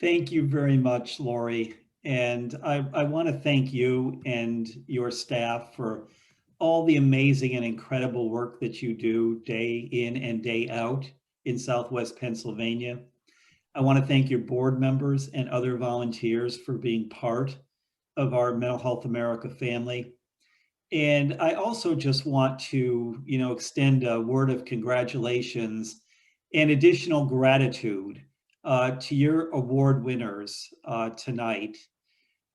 Thank you very much, Lori. And I want to thank you and your staff for all the amazing and incredible work that you do day in and day out in Southwest Pennsylvania. I want to thank your board members and other volunteers for being part of our Mental Health America family. And I also just want to, extend a word of congratulations and additional gratitude to your award winners tonight.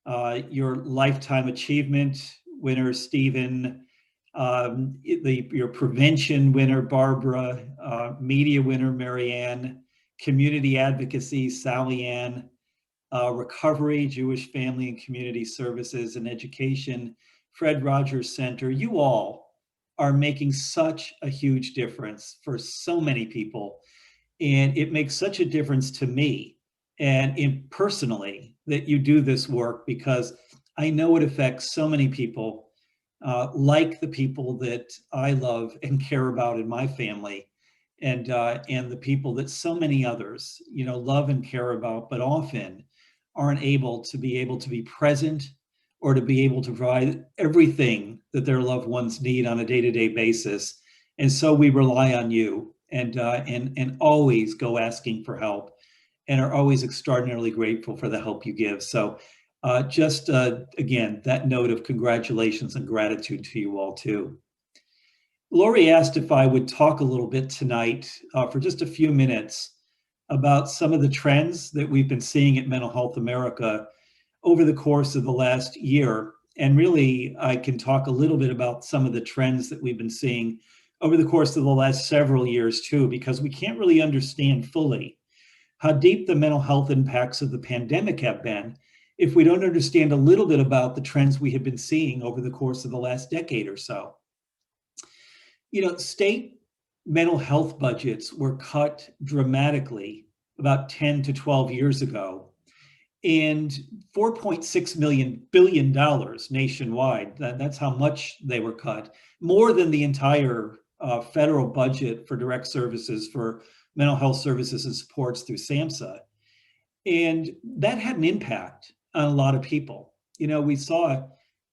Your Lifetime Achievement winner, Stephen, your prevention winner, Barbara, media winner, Marianne, community advocacy, Sally Ann, recovery, Jewish family and community services, and education, Fred Rogers Center. You all are making such a huge difference for so many people. And it makes such a difference to me and personally that you do this work because I know it affects so many people, like the people that I love and care about in my family, and the people that so many others, love and care about, but often aren't able to be present or to be able to provide everything that their loved ones need on a day-to-day basis. And so we rely on you and always go asking for help and are always extraordinarily grateful for the help you give. So just again, that note of congratulations and gratitude to you all too. Lori asked if I would talk a little bit tonight for just a few minutes about some of the trends that we've been seeing at Mental Health America over the course of the last year. And really, I can talk a little bit about some of the trends that we've been seeing over the course of the last several years too, because we can't really understand fully how deep the mental health impacts of the pandemic have been if we don't understand a little bit about the trends we have been seeing over the course of the last decade or so. State mental health budgets were cut dramatically about 10 to 12 years ago, and $4.6 billion nationwide. That's how much they were cut, more than the entire federal budget for direct services for mental health services and supports through SAMHSA. And that had an impact on a lot of people. We saw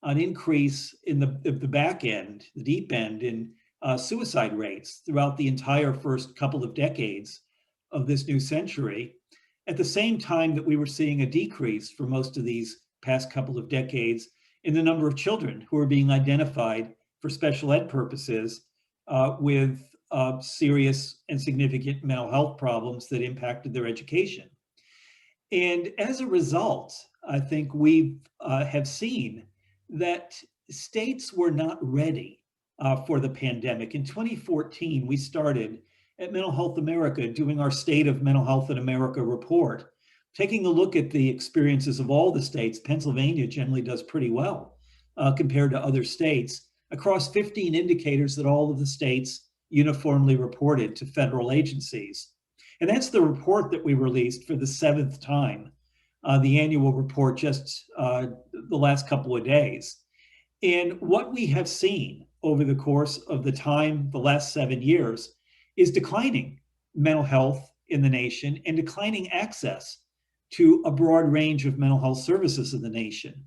an increase in the back end, the deep end, in suicide rates throughout the entire first couple of decades of this new century, at the same time that we were seeing a decrease for most of these past couple of decades in the number of children who are being identified for special ed purposes with serious and significant mental health problems that impacted their education. And as a result, I think we have seen that states were not ready for the pandemic. In 2014, we started at Mental Health America doing our State of Mental Health in America report, taking a look at the experiences of all the states. Pennsylvania generally does pretty well compared to other states across 15 indicators that all of the states uniformly reported to federal agencies. And that's the report that we released for the 7th time, the annual report just the last couple of days. And what we have seen over the course of the time, the last 7 years, is declining mental health in the nation and declining access to a broad range of mental health services in the nation.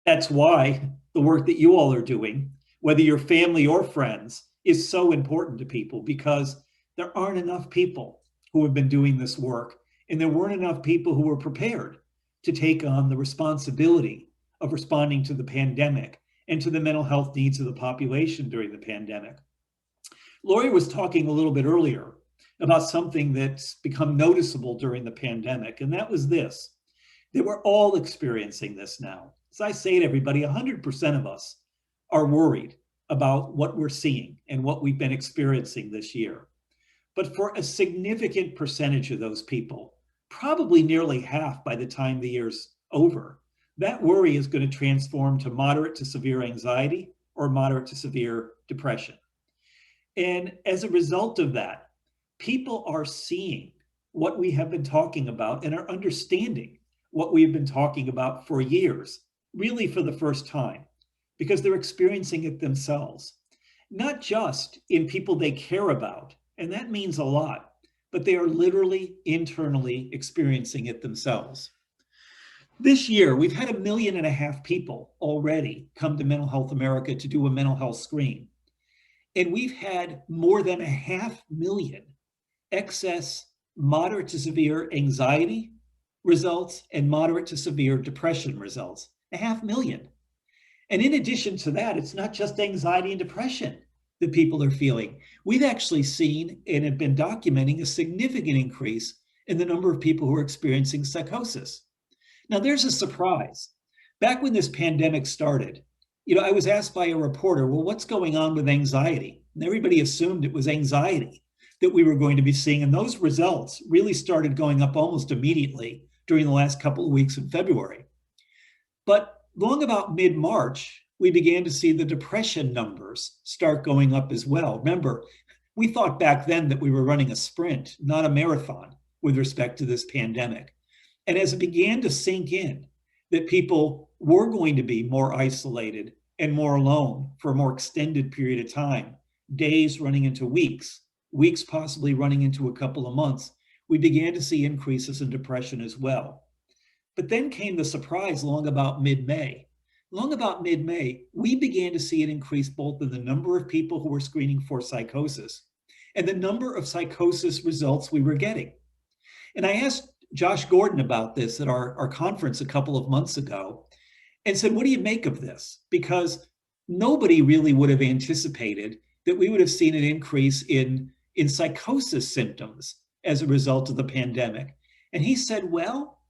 That's why the work that you all are doing, whether you're family or friends, is so important to people, because there aren't enough people who have been doing this work, and there weren't enough people who were prepared to take on the responsibility of responding to the pandemic and to the mental health needs of the population during the pandemic. Lori was talking a little bit earlier about something that's become noticeable during the pandemic, and that was this, that we're all experiencing this now. As I say to everybody, 100% of us are worried about what we're seeing and what we've been experiencing this year. But for a significant percentage of those people, probably nearly half by the time the year's over, that worry is going to transform to moderate to severe anxiety or moderate to severe depression. And as a result of that, people are seeing what we have been talking about and are understanding what we've been talking about for years, really for the first time, because they're experiencing it themselves, not just in people they care about, and that means a lot, but they are literally internally experiencing it themselves. This year, we've had 1.5 million people already come to Mental Health America to do a mental health screen. And we've had more than 500,000 excess moderate to severe anxiety results and moderate to severe depression results. 500,000. And in addition to that, it's not just anxiety and depression that people are feeling. We've actually seen and have been documenting a significant increase in the number of people who are experiencing psychosis. Now, there's a surprise. Back when this pandemic started, I was asked by a reporter, well, what's going on with anxiety? And everybody assumed it was anxiety that we were going to be seeing. And those results really started going up almost immediately during the last couple of weeks in February. But long about mid-March, we began to see the depression numbers start going up as well. Remember, we thought back then that we were running a sprint, not a marathon, with respect to this pandemic. And as it began to sink in that people were going to be more isolated and more alone for a more extended period of time, days running into weeks, weeks possibly running into a couple of months, we began to see increases in depression as well. But then came the surprise long about mid-May. Long about mid-May, we began to see an increase both in the number of people who were screening for psychosis and the number of psychosis results we were getting. And I asked Josh Gordon about this at our conference a couple of months ago and said, what do you make of this? Because nobody really would have anticipated that we would have seen an increase in psychosis symptoms as a result of the pandemic. And he said, well,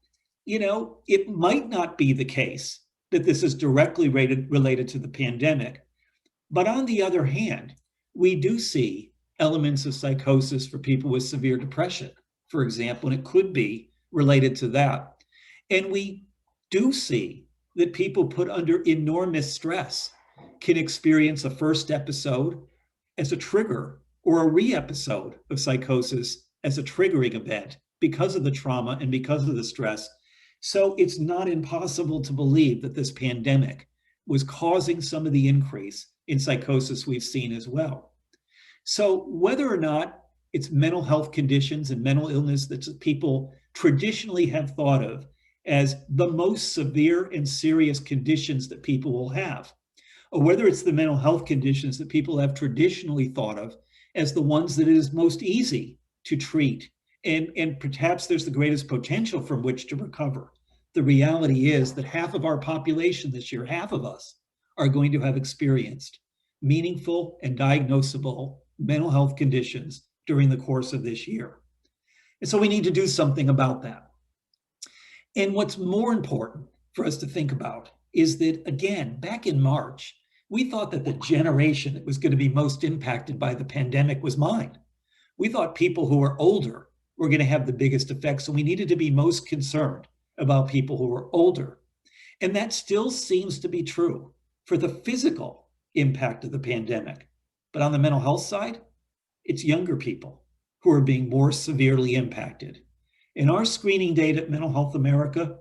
it might not be the case that this is directly related to the pandemic. But on the other hand, we do see elements of psychosis for people with severe depression, for example, and it could be related to that. And we do see that people put under enormous stress can experience a first episode as a trigger or a re-episode of psychosis as a triggering event because of the trauma and because of the stress. So it's not impossible to believe that this pandemic was causing some of the increase in psychosis we've seen as well. So whether or not it's mental health conditions and mental illness that people traditionally have thought of as the most severe and serious conditions that people will have, or whether it's the mental health conditions that people have traditionally thought of as the ones that it is most easy to treat, and perhaps there's the greatest potential from which to recover. The reality is that half of our population this year, half of us, are going to have experienced meaningful and diagnosable mental health conditions during the course of this year. And so we need to do something about that. And what's more important for us to think about is that, again, back in March, we thought that the generation that was going to be most impacted by the pandemic was mine. We thought people who were older were going to have the biggest effects, so we needed to be most concerned about people who were older. And that still seems to be true for the physical impact of the pandemic. But on the mental health side, it's younger people who are being more severely impacted. In our screening data at Mental Health America,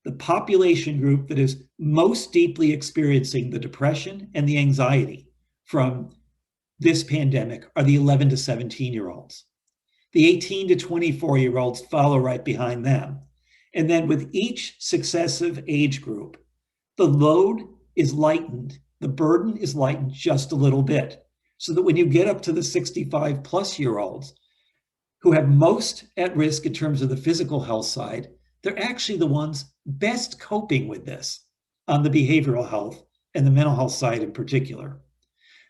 the population group that is most deeply experiencing the depression and the anxiety from this pandemic are the 11 to 17-year-olds. The 18 to 24-year-olds follow right behind them. And then with each successive age group, the load is lightened, the burden is lightened just a little bit, so that when you get up to the 65-plus-year-olds who have most at risk in terms of the physical health side, they're actually the ones best coping with this on the behavioral health and the mental health side in particular.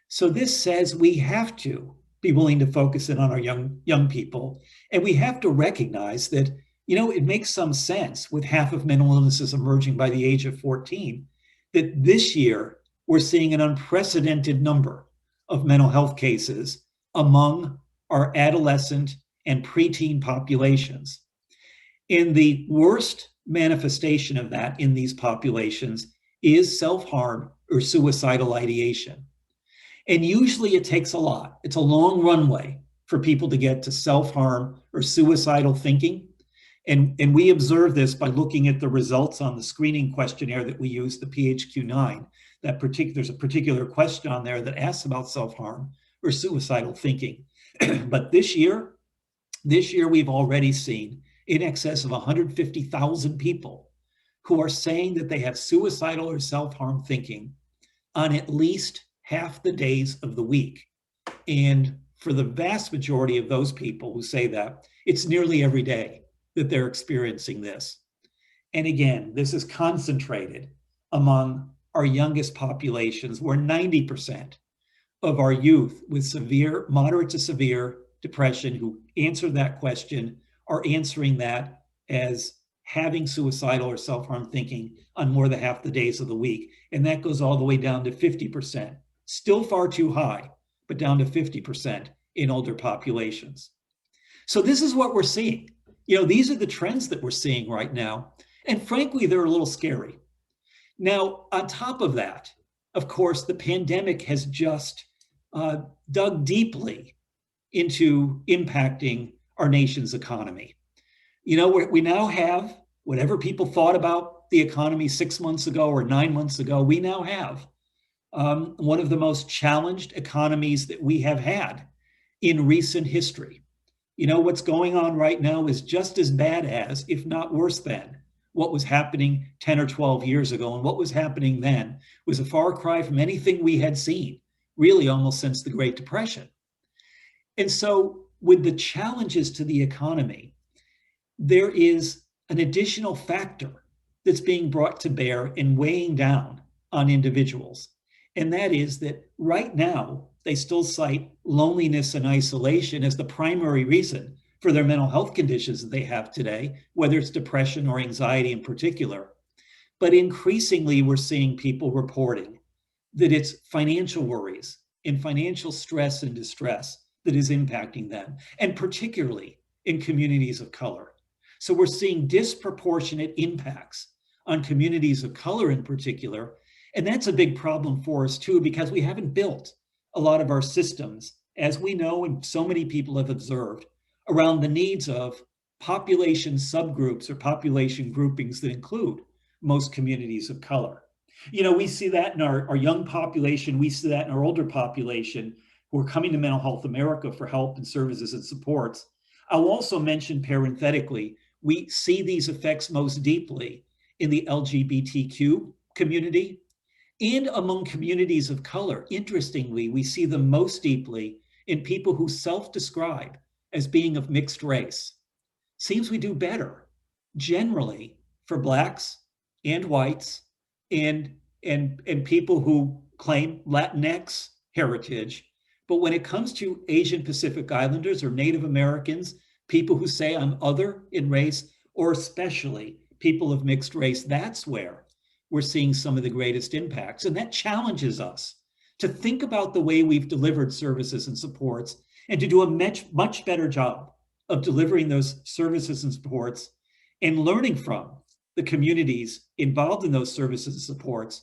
So this says we have to be willing to focus in on our young people, and we have to recognize that, it makes some sense with half of mental illnesses emerging by the age of 14, that this year we're seeing an unprecedented number of mental health cases among our adolescent and preteen populations. And the worst manifestation of that in these populations is self-harm or suicidal ideation. And usually it takes a lot. It's a long runway for people to get to self-harm or suicidal thinking. And we observe this by looking at the results on the screening questionnaire that we use, the PHQ-9. There's a particular question on there that asks about self-harm or suicidal thinking. But this year, This year, we've already seen in excess of 150,000 people who are saying that they have suicidal or self-harm thinking on at least half the days of the week. And for the vast majority of those people who say that, it's nearly every day that they're experiencing this. And again, this is concentrated among our youngest populations, where 90% of our youth with severe, moderate to severe depression who answer that question are answering that as having suicidal or self-harm thinking on more than half the days of the week. And that goes all the way down to 50%. Still far too high, but down to 50% in older populations. So this is what we're seeing. These are the trends that we're seeing right now. And frankly, they're a little scary. Now, on top of that, of course, the pandemic has just dug deeply into impacting our nation's economy. We now have, whatever people thought about the economy 6 months ago or 9 months ago, we now have one of the most challenged economies that we have had in recent history. What's going on right now is just as bad as, if not worse than, what was happening 10 or 12 years ago. And what was happening then was a far cry from anything we had seen, really almost since the Great Depression. And so with the challenges to the economy, there is an additional factor that's being brought to bear and weighing down on individuals. And that is that right now, they still cite loneliness and isolation as the primary reason for their mental health conditions that they have today, whether it's depression or anxiety in particular. But increasingly, we're seeing people reporting that it's financial worries and financial stress and distress that is impacting them, and particularly in communities of color. So we're seeing disproportionate impacts on communities of color in particular. And that's a big problem for us too, because we haven't built a lot of our systems, as we know and so many people have observed, around the needs of population subgroups or population groupings that include most communities of color. We see that in our young population, we see that in our older population who are coming to Mental Health America for help and services and supports. I'll also mention parenthetically, we see these effects most deeply in the LGBTQ community and among communities of color. Interestingly, we see them most deeply in people who self-describe as being of mixed race. Seems we do better generally for Blacks and whites and people who claim Latinx heritage. But when it comes to Asian Pacific Islanders or Native Americans, people who say I'm other in race, or especially people of mixed race, that's where we're seeing some of the greatest impacts. And that challenges us to think about the way we've delivered services and supports and to do a much better job of delivering those services and supports and learning from the communities involved in those services and supports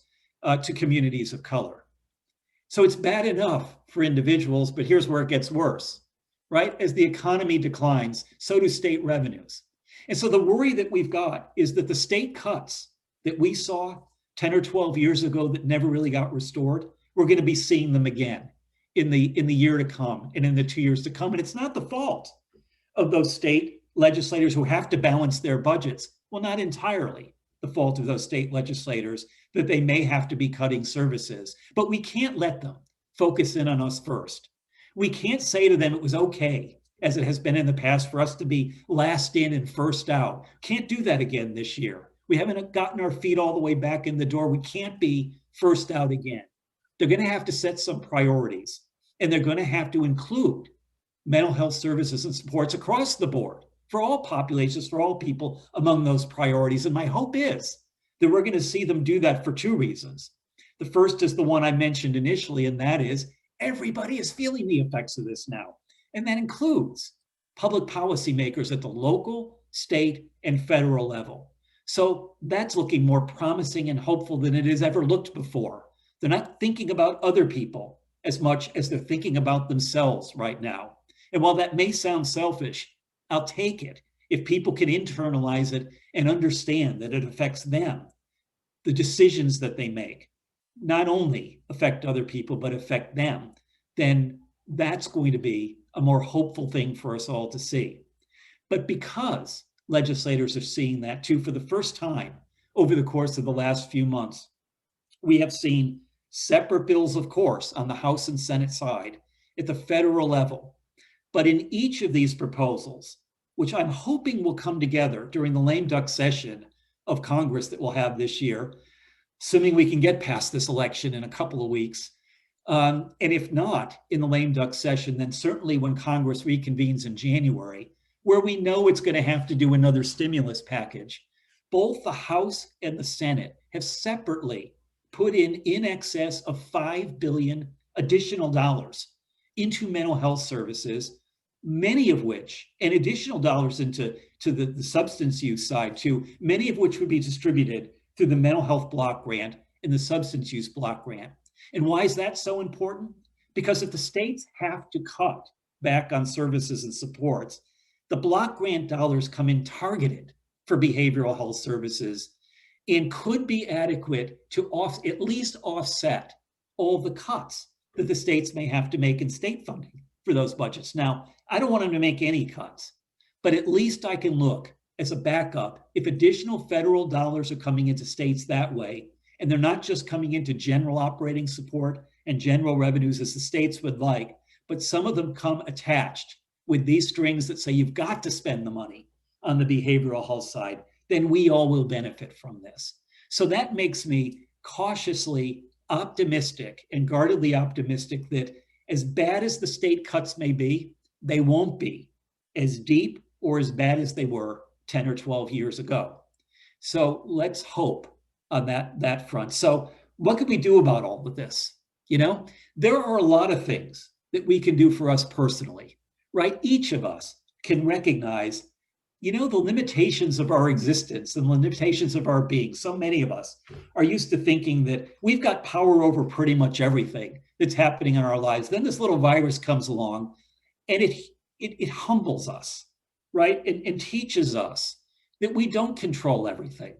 to communities of color. So it's bad enough for individuals, but here's where it gets worse, right? As the economy declines, so do state revenues. And so the worry that we've got is that the state cuts that we saw 10 or 12 years ago that never really got restored, we're going to be seeing them again in the year to come and in the 2 years to come. And it's not the fault of those state legislators who have to balance their budgets. Well, not entirely the fault of those state legislators that they may have to be cutting services, but we can't let them focus in on us first. We can't say to them it was okay, as it has been in the past, for us to be last in and first out. Can't do that again this year. We haven't gotten our feet all the way back in the door. We can't be first out again. They're going to have to set some priorities, and they're going to have to include mental health services and supports across the board for all populations, for all people among those priorities. And my hope is that we're going to see them do that for two reasons. The first is the one I mentioned initially, and that is everybody is feeling the effects of this now. And that includes public policymakers at the local, state, and federal level. So that's looking more promising and hopeful than it has ever looked before. They're not thinking about other people as much as they're thinking about themselves right now. And while that may sound selfish, I'll take it if people can internalize it and understand that it affects them. The decisions that they make not only affect other people, but affect them, then that's going to be a more hopeful thing for us all to see. But because legislators are seeing that too for the first time over the course of the last few months, we have seen separate bills, of course, on the House and Senate side at the federal level. But in each of these proposals, which I'm hoping will come together during the lame duck session of Congress that we'll have this year, assuming we can get past this election in a couple of weeks. And if not in the lame duck session, then certainly when Congress reconvenes in January, where we know it's going to have to do another stimulus package. Both the House and the Senate have separately put in excess of $5 billion additional dollars into mental health services, many of which, and additional dollars into the substance use side too, many of which would be distributed through the mental health block grant and the substance use block grant. And why is that so important? Because if the states have to cut back on services and supports, the block grant dollars come in targeted for behavioral health services and could be adequate to at least offset all the cuts that the states may have to make in state funding for those budgets. Now, I don't want them to make any cuts, but at least I can look as a backup if additional federal dollars are coming into states that way, and they're not just coming into general operating support and general revenues as the states would like, but some of them come attached with these strings that say you've got to spend the money on the behavioral health side, then we all will benefit from this. So that makes me cautiously optimistic and guardedly optimistic that as bad as the state cuts may be, they won't be as deep or as bad as they were 10 or 12 years ago. So let's hope on that front. So what can we do about all of this? You know, there are a lot of things that we can do for us personally, right? Each of us can recognize, you know, the limitations of our existence and the limitations of our being. So many of us are used to thinking that we've got power over pretty much everything that's happening in our lives. Then this little virus comes along and it humbles us, right? And teaches us that we don't control everything.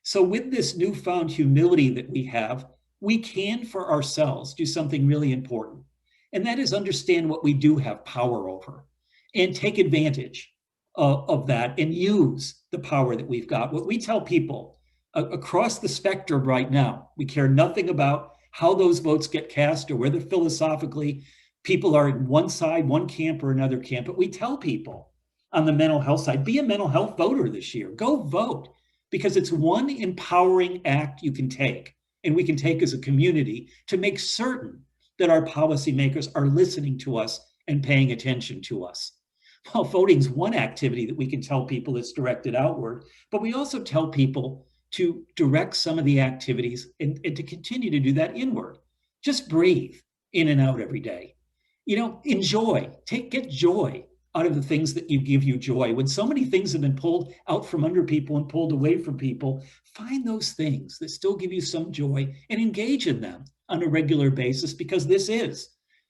So with this newfound humility that we have, we can for ourselves do something really important. And that is understand what we do have power over and take advantage of that and use the power that we've got. What we tell people across the spectrum right now, we care nothing about how those votes get cast or whether philosophically people are in one side, one camp or another camp. But we tell people on the mental health side, be a mental health voter this year. Go vote, because it's one empowering act you can take and we can take as a community to make certain that our policymakers are listening to us and paying attention to us. Well, voting is one activity that we can tell people that's directed outward, but we also tell people to direct some of the activities and to continue to do that inward. Just breathe in and out every day. You know, enjoy, get joy out of the things that give you joy. When so many things have been pulled out from under people and pulled away from people, find those things that still give you some joy and engage in them on a regular basis, because this is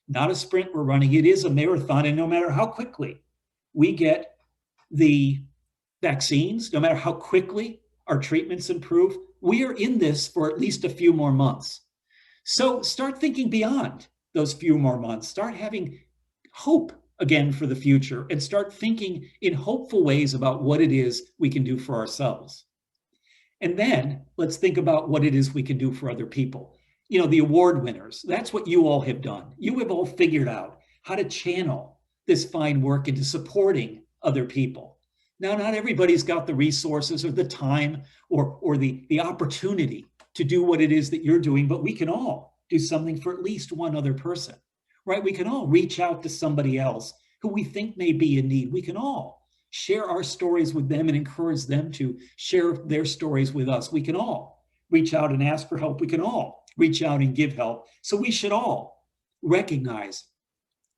not a sprint we're running. It is a marathon. And no matter how quickly we get the vaccines, no matter how quickly our treatments improve, we are in this for at least a few more months. So start thinking beyond those few more months. Start having hope again for the future and start thinking in hopeful ways about what it is we can do for ourselves. And then let's think about what it is we can do for other people. You know, the award winners, that's what you all have done. You have all figured out how to channel this fine work into supporting other people. Now, not everybody's got the resources or the time or the opportunity to do what it is that you're doing, but we can all do something for at least one other person, right? We can all reach out to somebody else who we think may be in need. We can all share our stories with them and encourage them to share their stories with us. We can all reach out and ask for help. We can all reach out and give help. So we should all recognize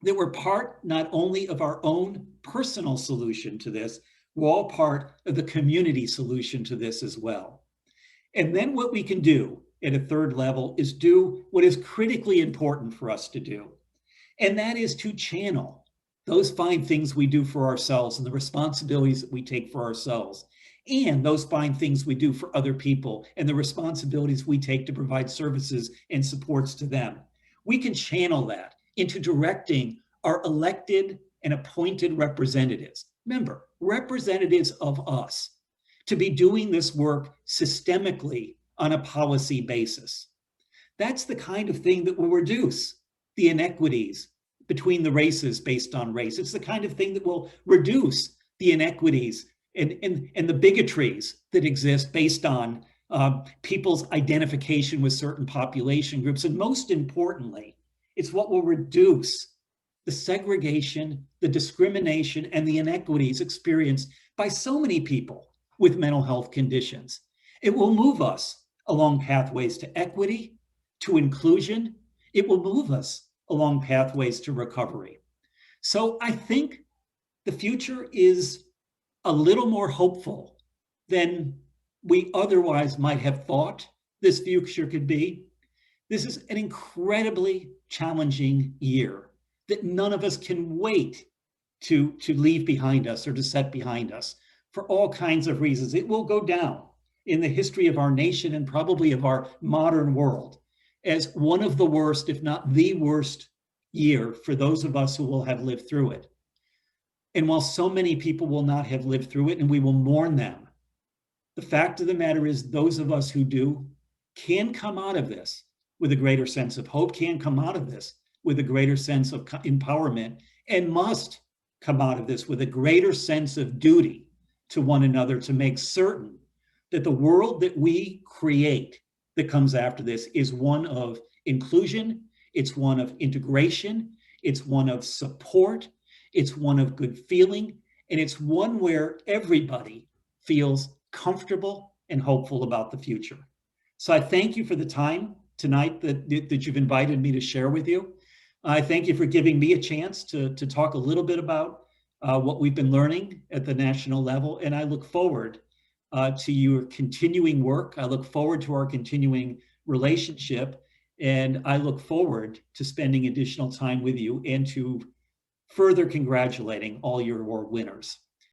that we're part not only of our own personal solution to this, we're all part of the community solution to this as well. And then what we can do at a third level is do what is critically important for us to do. And that is to channel those fine things we do for ourselves and the responsibilities that we take for ourselves, and those fine things we do for other people and the responsibilities we take to provide services and supports to them. We can channel that into directing our elected and appointed representatives. Remember, representatives of us to be doing this work systemically on a policy basis. That's the kind of thing that will reduce the inequities between the races based on race. It's the kind of thing that will reduce the inequities and the bigotries that exist based on people's identification with certain population groups. And most importantly, it's what will reduce the segregation, the discrimination, and the inequities experienced by so many people with mental health conditions. It will move us along pathways to equity, to inclusion. It will move us along pathways to recovery. So I think the future is a little more hopeful than we otherwise might have thought this future could be. This is an incredibly challenging year that none of us can wait to leave behind us or to set behind us for all kinds of reasons. It will go down in the history of our nation and probably of our modern world as one of the worst, if not the worst year for those of us who will have lived through it. And while so many people will not have lived through it and we will mourn them, the fact of the matter is those of us who do can come out of this with a greater sense of hope, can come out of this with a greater sense of empowerment, and must come out of this with a greater sense of duty to one another to make certain that the world that we create that comes after this is one of inclusion, it's one of integration, it's one of support, it's one of good feeling, and it's one where everybody feels comfortable and hopeful about the future. So I thank you for the time tonight that you've invited me to share with you. I thank you for giving me a chance to talk a little bit about what we've been learning at the national level, and I look forward to your continuing work. I look forward to our continuing relationship, and I look forward to spending additional time with you and to further congratulating all your award winners.